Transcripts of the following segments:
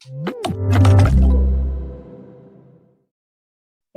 Hey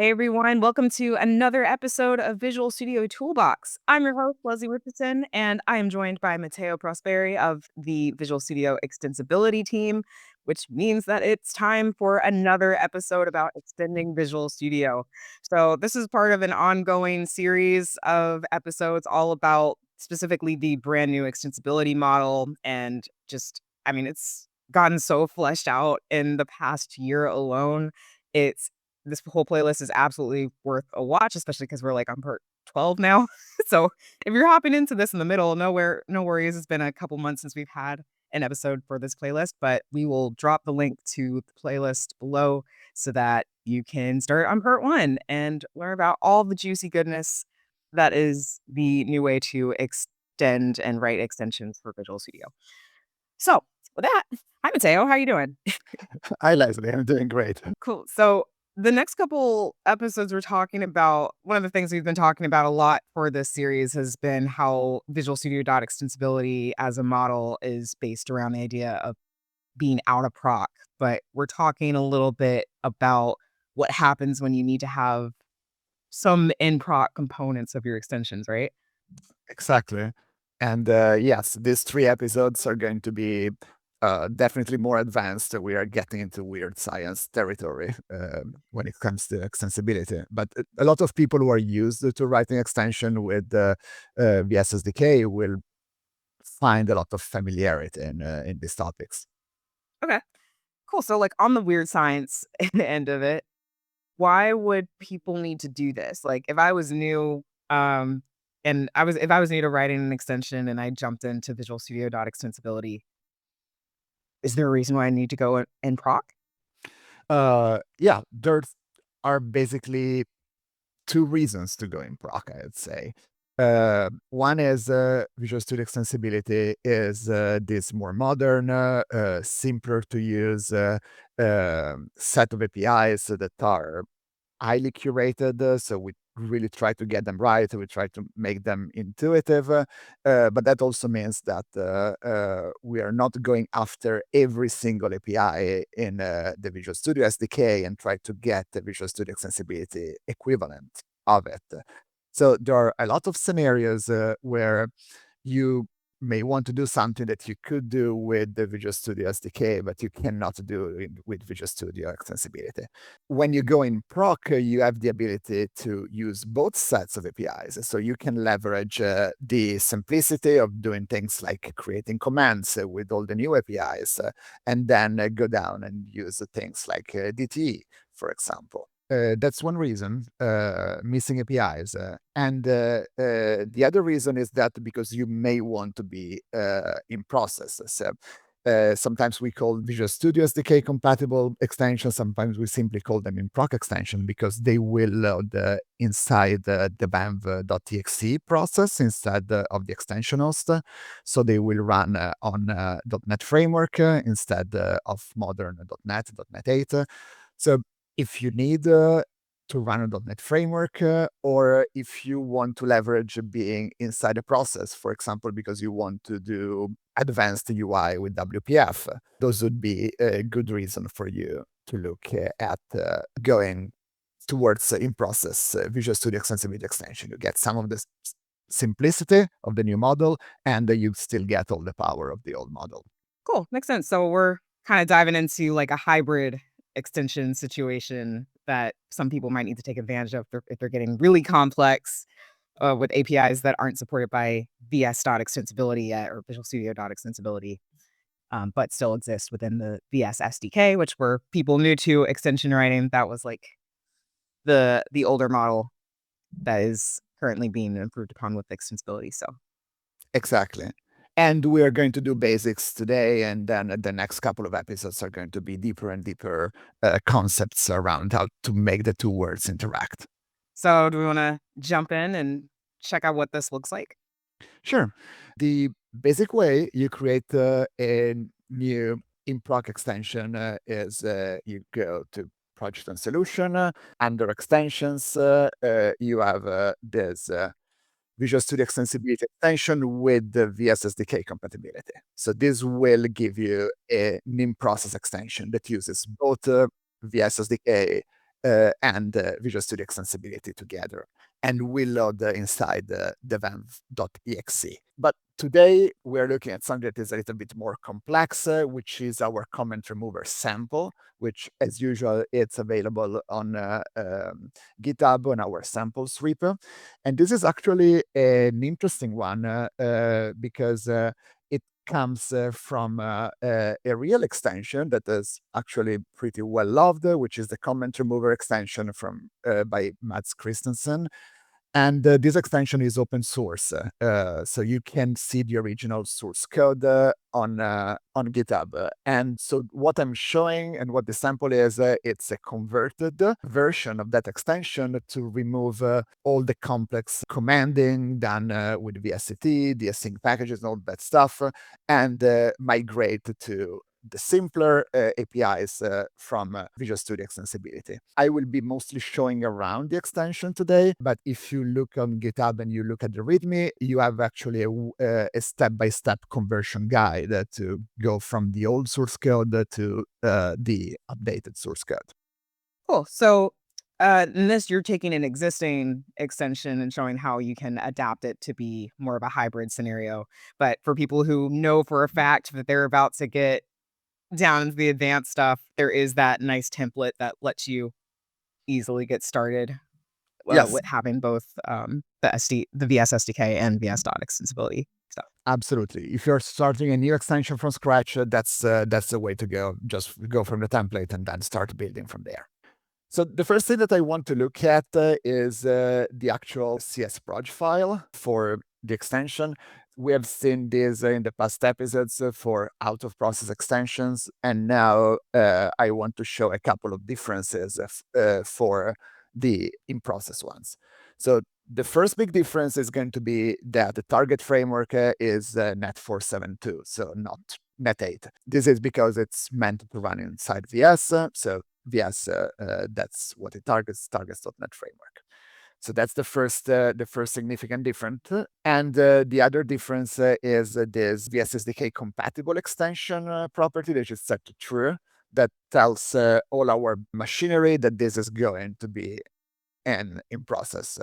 everyone, welcome to another episode of Visual Studio Toolbox. I'm your host, Leslie Richardson, and I am joined by Matteo Prosperi of the Visual Studio Extensibility team, which means that it's time for another episode about extending Visual Studio. So, this is part of an ongoing series of episodes all about specifically the brand new extensibility model. And it's gotten so fleshed out in the past year alone. It's this whole playlist is absolutely worth a watch, especially because we're, like, on part 12 now. So, if you're hopping into this in the middle, no worries, it's been a couple months since we've had an episode for this playlist, but we will drop the link to the playlist below so that you can start on part 1 and learn about all the juicy goodness that is the new way to extend and write extensions for Visual Studio. So, with that, hi, Matteo, how you doing? Hi, Leslie. I'm doing great. Cool. So the next couple episodes we're talking about, one of the things we've been talking about a lot for this series has been how Visual Studio.Extensibility as a model is based around the idea of being out of proc. But we're talking a little bit about what happens when you need to have some in-proc components of your extensions, right? Exactly. And yes, these 3 episodes are going to be definitely more advanced. We are getting into weird science territory when it comes to extensibility. But a lot of people who are used to writing extension with VS SDK will find a lot of familiarity in these topics. Okay, cool. So like on the weird science end of it, why would people need to do this? Like, if I was new, and if I was new to writing an extension and I jumped into Visual Studio.Extensibility, is there a reason why I need to go in proc? Yeah, there are basically 2 reasons to go in proc, I'd say. One is Visual Studio Extensibility is this more modern, simpler to use set of APIs that are highly curated. So we really try to get them right. We try to make them intuitive. But that also means that we are not going after every single API in the Visual Studio SDK and try to get the Visual Studio Extensibility equivalent of it. So there are a lot of scenarios where you may want to do something that you could do with the Visual Studio SDK, but you cannot do it with Visual Studio Extensibility. When you go in proc, you have the ability to use both sets of APIs. So you can leverage the simplicity of doing things like creating commands with all the new APIs, and then go down and use things like DTE, for example. That's one reason, missing APIs. And the other reason is that because you may want to be in process. So sometimes we call Visual Studio SDK compatible extensions. Sometimes we simply call them in-proc extension because they will load inside the bamv.exe process instead of the extension host. So they will run on .NET Framework instead of modern .NET, .NET 8. So if you need to run a .NET Framework, or if you want to leverage being inside a process, for example, because you want to do advanced UI with WPF, those would be a good reason for you to look at going towards in-process Visual Studio Extensibility extension. You get some of the simplicity of the new model, and you still get all the power of the old model. Cool, makes sense. So we're kind of diving into like a hybrid extension situation that some people might need to take advantage of if they're getting really complex with APIs that aren't supported by VS.Extensibility yet or Visual Studio.Extensibility. But still exist within the VS SDK, which were people new to extension writing. That was like the older model that is currently being improved upon with extensibility. So Exactly. And we are going to do basics today, and then the next couple of episodes are going to be deeper and deeper concepts around how to make the 2 words interact. so do we want to jump in and check out what this looks like? Sure. The basic way you create a new in-proc extension is you go to Project and Solution. Under Extensions, you have this Visual Studio Extensibility extension with the VS SDK compatibility. So this will give you an in-process extension that uses both VS SDK and Visual Studio Extensibility together, and will load inside the venv.exe. But today we're looking at something that is a little bit more complex, which is our comment remover sample, which as usual, it's available on GitHub on our samples repo. And this is actually an interesting one because it comes from a real extension that is actually pretty well loved, which is the comment remover extension from by Mads Christensen. And this extension is open source, so you can see the original source code on GitHub. And so what I'm showing and what the sample is, it's a converted version of that extension to remove all the complex commanding done with VSCT, the async packages, and all that stuff, and migrate to the simpler APIs from Visual Studio Extensibility. I will be mostly showing around the extension today, but if you look on GitHub and you look at the README, you have actually a step-by-step conversion guide to go from the old source code to the updated source code. Cool. So, in this, you're taking an existing extension and showing how you can adapt it to be more of a hybrid scenario. But for people who know for a fact that they're about to get down into the advanced stuff, there is that nice template that lets you easily get started Yes, with having both the VS SDK and VS.Extensibility stuff. absolutely. If you're starting a new extension from scratch, that's the way to go. Just go from the template and then start building from there. So the first thing that I want to look at is the actual CS proj file for the extension. We have seen this in the past episodes for out-of-process extensions, and now I want to show a couple of differences for the in-process ones. So the first big difference is going to be that the target framework is Net 472, so not Net 8. This is because it's meant to run inside VS, so VS, that's what it targets.NET framework. So that's the first significant difference. And the other difference is this VS SDK compatible extension property that is set to true, that tells all our machinery that this is going to be an in-process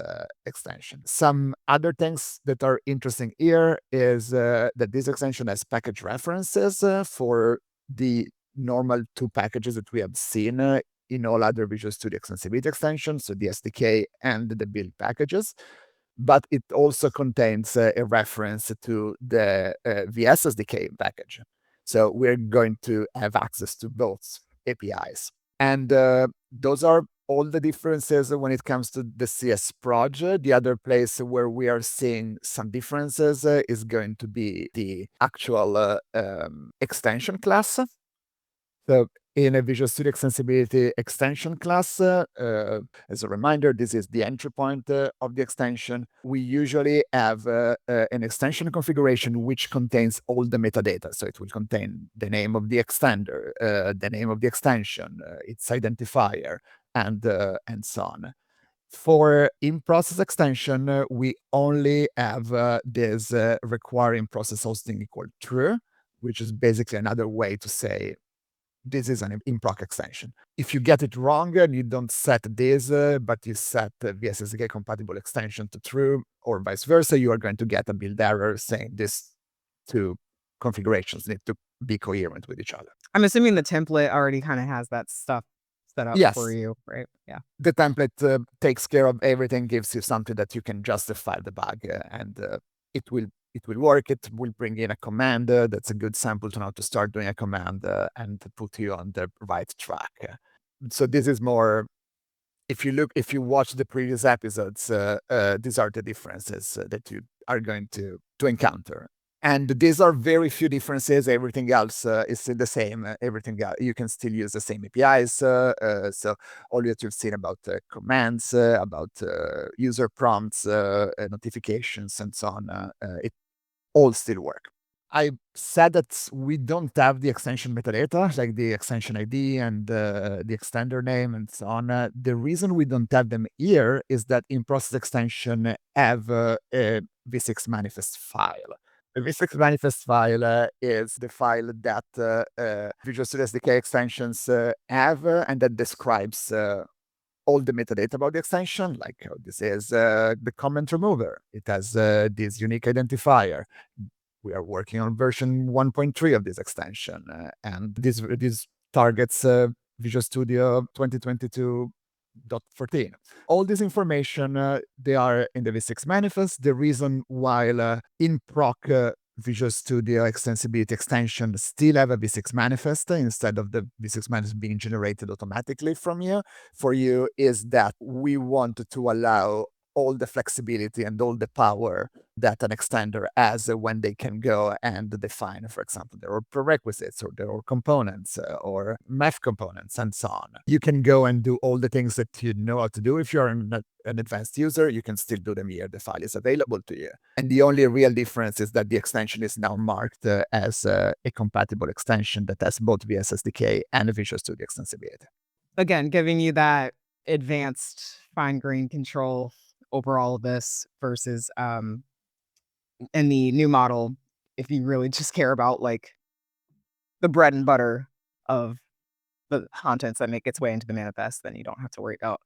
extension. Some other things that are interesting here is that this extension has package references for the normal two packages that we have seen in all other Visual Studio Extensibility extensions, so the SDK and the build packages. But it also contains a reference to the VS SDK package. So we're going to have access to both APIs. And those are all the differences when it comes to the CS project. The other place where we are seeing some differences is going to be the actual extension class. So in a Visual Studio Extensibility extension class, as a reminder, this is the entry point of the extension. We usually have an extension configuration which contains all the metadata. So it will contain the name of the extender, the name of the extension, its identifier, and so on. For in-process extension, we only have this requiring process hosting equal true, which is basically another way to say this is an in-proc extension. If you get it wrong and you don't set this, but you set the VSSDK compatible extension to true or vice versa, you are going to get a build error saying these two configurations need to be coherent with each other. I'm assuming the template already kind of has that stuff set up for Yes, you, right? Yeah. the template takes care of everything, gives you something that you can justify the bug, and it will work. It will bring in a command that's a good sample to know to start doing a command and to put you on the right track. So this is more, if you watch the previous episodes, these are the differences that you are going to encounter. And these are very few differences. Everything else is still the same. Everything else, you can still use the same APIs. So all that you've seen about commands, about user prompts, notifications, and so on, it all still work. I said that we don't have the extension metadata, like the extension ID and the extender name and so on. The reason we don't have them here is that in-process extension have a v6 manifest file. The v6 manifest file is the file that Visual Studio SDK extensions have, and that describes all the metadata about the extension, like this is the comment remover. It has this unique identifier. We are working on version 1.3 of this extension, and this targets Visual Studio 2022.14. All this information, they are in the v6 manifest. The reason why in-proc Visual Studio Extensibility extension still have a v6 manifest instead of the v6 manifest being generated automatically from you, for you, is that we want to allow all the flexibility and all the power that an extender has when they can go and define, for example, their prerequisites or their components or math components and so on. You can go and do all the things that you know how to do. If you're an advanced user, you can still do them here. The file is available to you. And the only real difference is that the extension is now marked as a compatible extension that has both VS SDK and Visual Studio Extensibility. Again, giving you that advanced fine-grained control over all of this versus in the new model, if you really just care about like the bread and butter of the contents that make its way into the manifest, then you don't have to worry about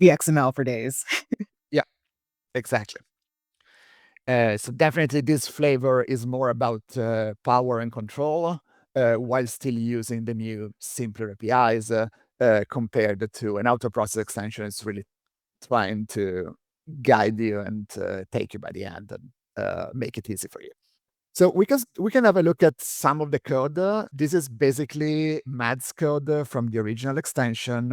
the XML for days. Yeah, exactly. So definitely this flavor is more about power and control, while still using the new simpler APIs compared to an auto process extension. It's really trying to guide you and take you by the hand and make it easy for you. So we can have a look at some of the code. This is basically Mads code from the original extension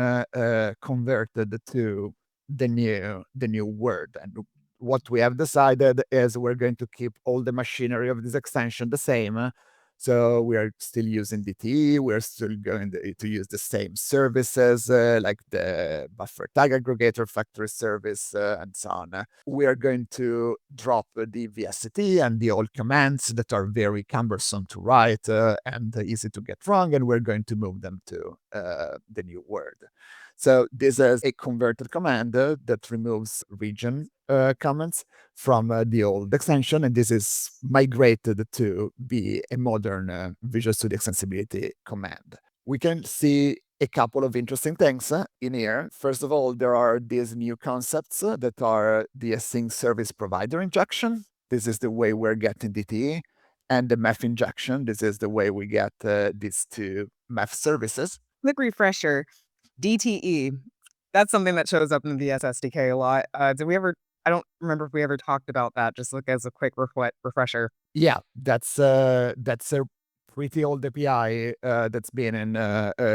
converted to the new Word. And what we have decided is we're going to keep all the machinery of this extension the same. So we are still using DTE. We're still going to use the same services like the buffer tag aggregator factory service and so on. We are going to drop the VST and the old commands that are very cumbersome to write and easy to get wrong, and we're going to move them to the new Word. So this is a converted command that removes region comments from the old extension, and this is migrated to be a modern Visual Studio Extensibility command. We can see a couple of interesting things in here. First of all, there are these new concepts that are the async service provider injection. This is the way we're getting DTE. And the math injection, this is the way we get these two math services. Quick refresher, DTE, that's something that shows up in the VS SDK a lot. Did we ever, I don't remember if we ever talked about that, just look as a quick refresher. Yeah, that's a pretty old API that's been in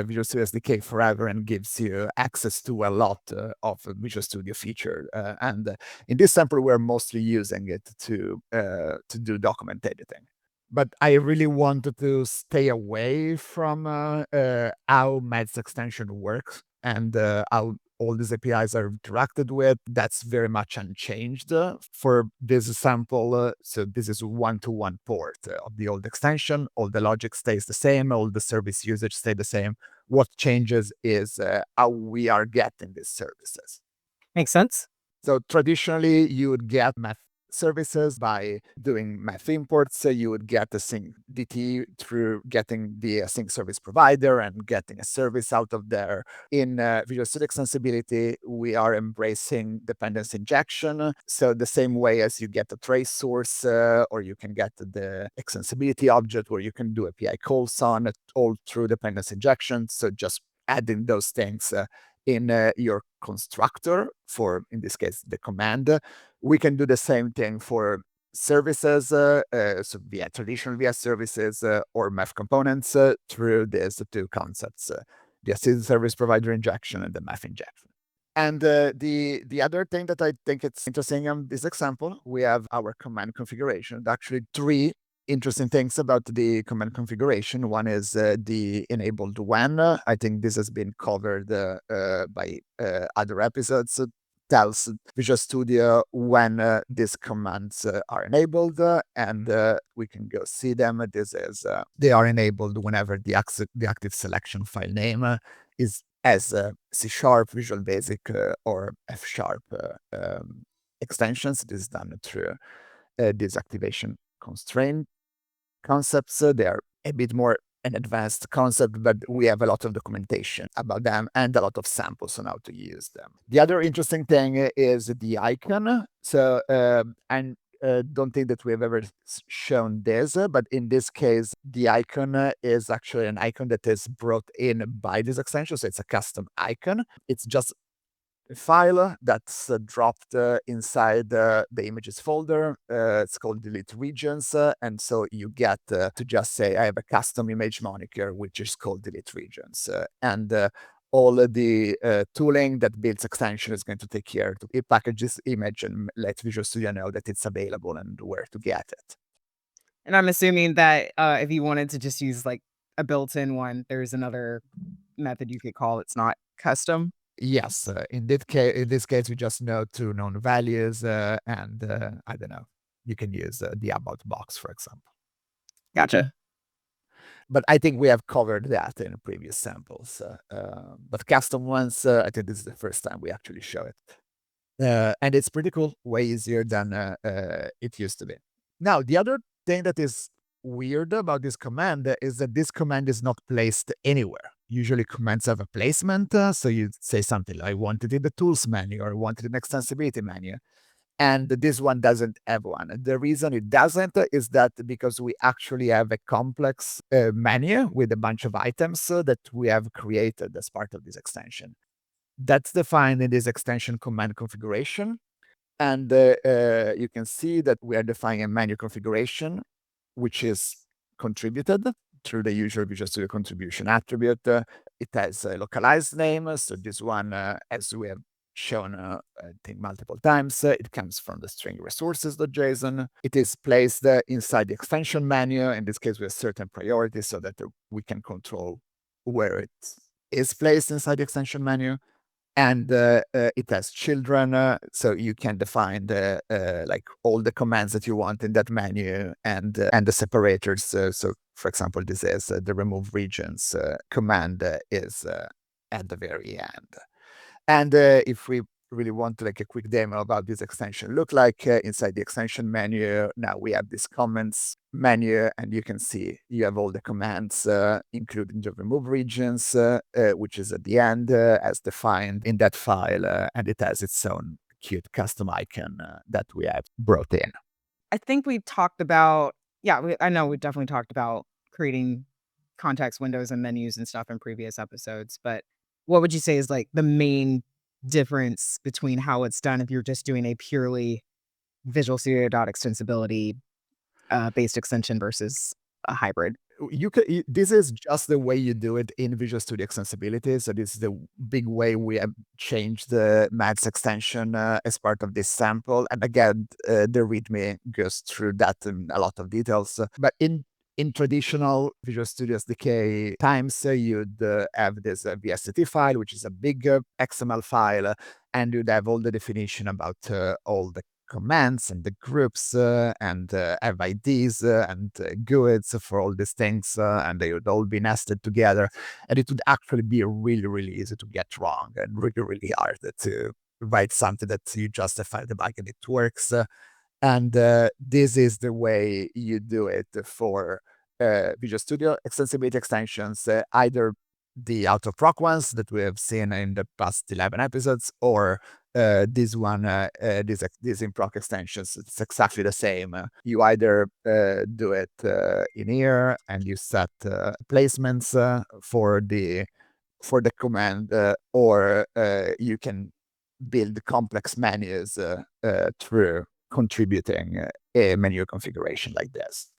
Visual Studio SDK forever and gives you access to a lot of Visual Studio feature. And in this sample, we're mostly using it to do document editing. But I really wanted to stay away from how Mads extension works and how all these APIs are interacted with. That's very much unchanged for this sample. So this is one-to-one port of the old extension. All the logic stays the same. All the service usage stay the same. What changes is how we are getting these services. Makes sense. So traditionally, you would get math services by doing math imports. You would get a sync DT through getting the sync service provider and getting a service out of there. In Visual Studio Extensibility, we are embracing dependency injection. So the same way as you get a trace source or you can get the extensibility object where you can do API calls on it all through dependency injection. So just adding those things in your constructor for, in this case, the command. We can do the same thing for services, so via traditional VS services or math components through these two concepts, the assistant service provider injection and the math injection. And the other thing that I think it's interesting on this example, we have our command configuration. Actually, three interesting things about the command configuration. One is the enabled when. I think this has been covered by other episodes. tells Visual Studio when these commands are enabled, and we can go see them. They are enabled whenever the active selection file name is as C#, Visual Basic, or F# extensions. This is done through this activation constraint concepts. They are a bit more an advanced concept, but we have a lot of documentation about them and a lot of samples on how to use them. The other interesting thing is the icon. So, and don't think that we have ever shown this, but in this case, the icon is actually an icon that is brought in by this extension. So it's a custom icon. It's just file that's dropped inside the images folder. It's called delete regions. And so you get to just say, I have a custom image moniker, which is called delete regions. And all the tooling that builds extension is going to take care to package this image and let Visual Studio know that it's available and where to get it. And I'm assuming that, if you wanted to just use, like, a built-in one, there's another method you could call it's not custom? Yes, in this case, we just know two known values, and I don't know. You can use the about box, for example. Gotcha. But I think we have covered that in previous samples. But custom ones, I think this is the first time we actually show it. And it's pretty cool, way easier than it used to be. Now, the other thing that is weird about this command is that this command is not placed anywhere. Usually commands have a placement, so you say something like, I want it in the tools menu or I want it in extensibility menu. And this one doesn't have one. The reason it doesn't is that because we actually have a complex menu with a bunch of items that we have created as part of this extension. That's defined in this extension command configuration. And you can see that we are defining a menu configuration, which is contributed through the usual Visual Studio contribution attribute. It has a localized name. So this one, as we have shown, I think multiple times, it comes from the string resources.json. It is placed inside the extension menu. In this case, with a certain priority so that we can control where it is placed inside the extension menu. And it has children, so you can define like all the commands that you want in that menu and the separators. So, for example, this is the remove regions command is at the very end. And if we really want like a quick demo about this extension look like inside the extension menu, now we have this comments menu, and you can see you have all the commands, including the remove regions, which is at the end as defined in that file, and it has its own cute custom icon that we have brought in. I think we talked about I know we definitely talked about creating context windows and menus and stuff in previous episodes, but what would you say is, like, the main difference between how it's done if you're just doing a purely Visual Studio.Extensibility, based extension versus a hybrid? This is just the way you do it in Visual Studio Extensibility. So this is the big way we have changed the Max extension as part of this sample. And again, the README goes through that in a lot of details. But in traditional Visual Studio SDK times, you'd have this VST file, which is a big XML file, and you'd have all the definition about all the commands and the groups and have IDs and GUIDs for all these things, and they would all be nested together. And it would actually be really, really easy to get wrong and really, really hard to write something that you justify the bug and it works. And this is the way you do it for Visual Studio Extensibility extensions, either the out-of-proc ones that we have seen in the past 11 episodes, or this one, these in-proc extensions. It's exactly the same. You either do it in here and you set placements for the command, or you can build complex menus through contributing a menu configuration like this.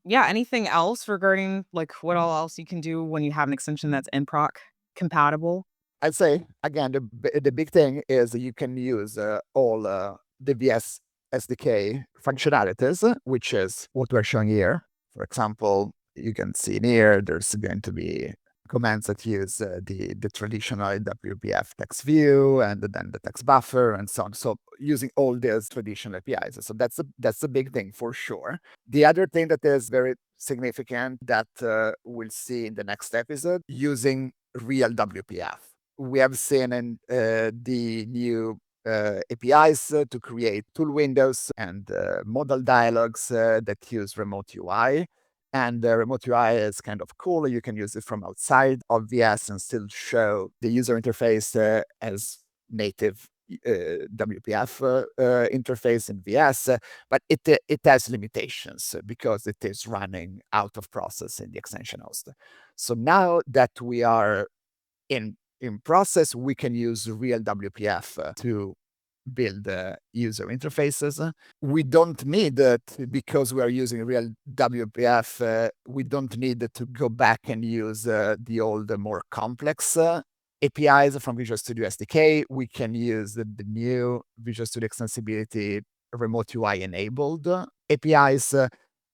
Yeah, anything else regarding, like, what all else you can do when you have an extension that's in-proc compatible? I'd say again, the big thing is you can use all the VS SDK functionalities, which is what we're showing here. For example, you can see in here, there's going to be commands that use the traditional WPF text view and then the text buffer and so on. So using all these traditional APIs. So that's a big thing for sure. The other thing that is very significant that we'll see in the next episode, using real WPF. We have seen in the new APIs to create tool windows and modal dialogues that use remote UI. And remote UI is kind of cool. You can use it from outside of VS and still show the user interface as native WPF interface in VS, but it has limitations because it is running out of process in the extension host. So now that we are in process, we can use real WPF to build user interfaces. We don't need because we are using real WPF, we don't need to go back and use the old, more complex APIs from Visual Studio SDK. We can use the new Visual Studio Extensibility remote UI enabled APIs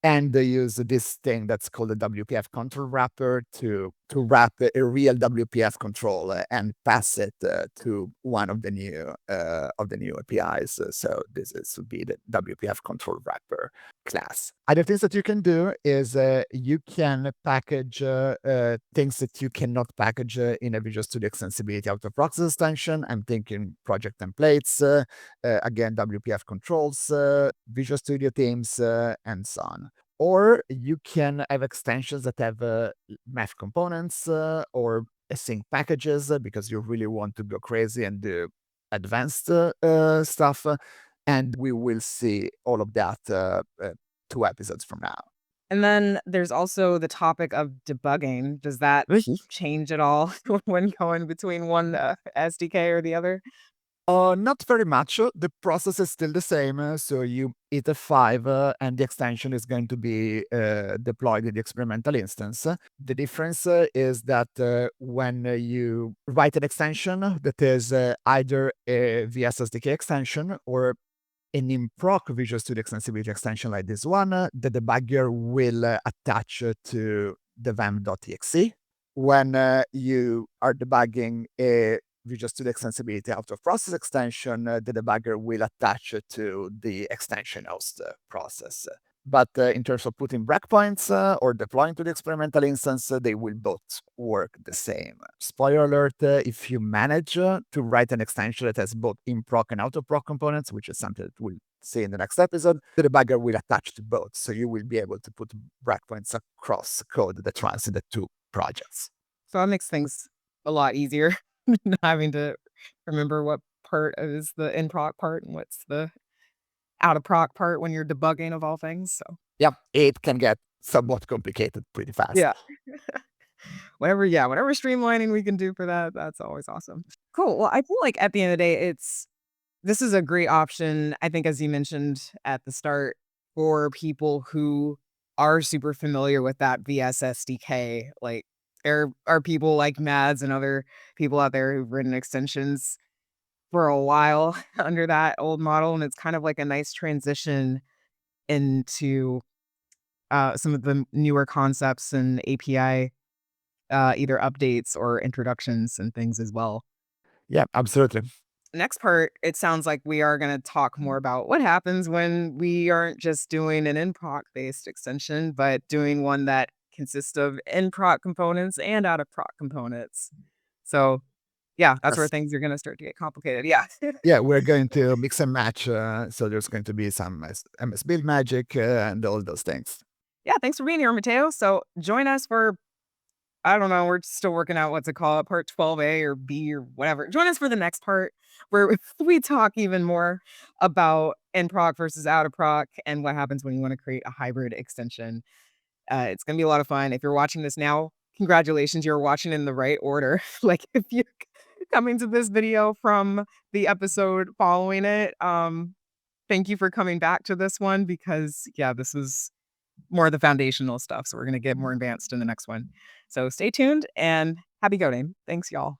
and they use this thing that's called a WPF control wrapper to wrap a real WPF control and pass it to one of the new APIs. So this would be the WPF control wrapper class. Other things that you can do is you can package things that you cannot package in a Visual Studio Extensibility out of process extension. I'm thinking project templates, again, WPF controls, Visual Studio themes, and so on. Or you can have extensions that have math components or async packages because you really want to go crazy and do advanced stuff. And we will see all of that 2 episodes from now. And then there's also the topic of debugging. Does that change at all when going between one SDK or the other? Not very much. The process is still the same. So you hit F5 and the extension is going to be deployed in the experimental instance. The difference is that when you write an extension that is either a VS SDK extension or an in-proc Visual Studio Extensibility extension like this one, the debugger will attach to the vam.exe. When you are debugging a Visual Studio Extensibility out of process extension, the debugger will attach to the extension host process. But in terms of putting breakpoints or deploying to the experimental instance, they will both work the same. Spoiler alert, if you manage to write an extension that has both in-proc and out-of-proc components, which is something that we'll see in the next episode, the debugger will attach to both. So you will be able to put breakpoints across code that runs in the 2 projects. So that makes things a lot easier, not having to remember what part is the in-proc part and what's the out-of-proc part when you're debugging of all things, so Yeah, it can get somewhat complicated pretty fast. yeah. Whatever streamlining we can do for that, that's always awesome. Cool, well, I feel like at the end of the day, this is a great option, I think as you mentioned at the start, for people who are super familiar with that VS SDK, like, there are people like Mads and other people out there who've written extensions for a while under that old model, and it's kind of like a nice transition into, some of the newer concepts and API, either updates or introductions and things as well. Yeah, absolutely. Next part, it sounds like we are gonna talk more about what happens when we aren't just doing an in-proc based extension, but doing one that consists of in-proc components and out-of-proc components. So, yeah, that's where Yes. things are gonna start to get complicated, yeah. Yeah, we're going to mix and match. So there's going to be some MS Build magic and all those things. Yeah, thanks for being here, Matteo. So, join us for I don't know, we're still working out what to call it, part 12A or B or whatever. Join us for the next part where we talk even more about in proc versus out of proc and what happens when you want to create a hybrid extension. It's going to be a lot of fun. If you're watching this now, congratulations, you're watching in the right order. Like if you're coming to this video from the episode following it, thank you for coming back to this one because yeah, this is more of the foundational stuff. So we're going to get more advanced in the next one. So stay tuned and happy coding. Thanks, y'all.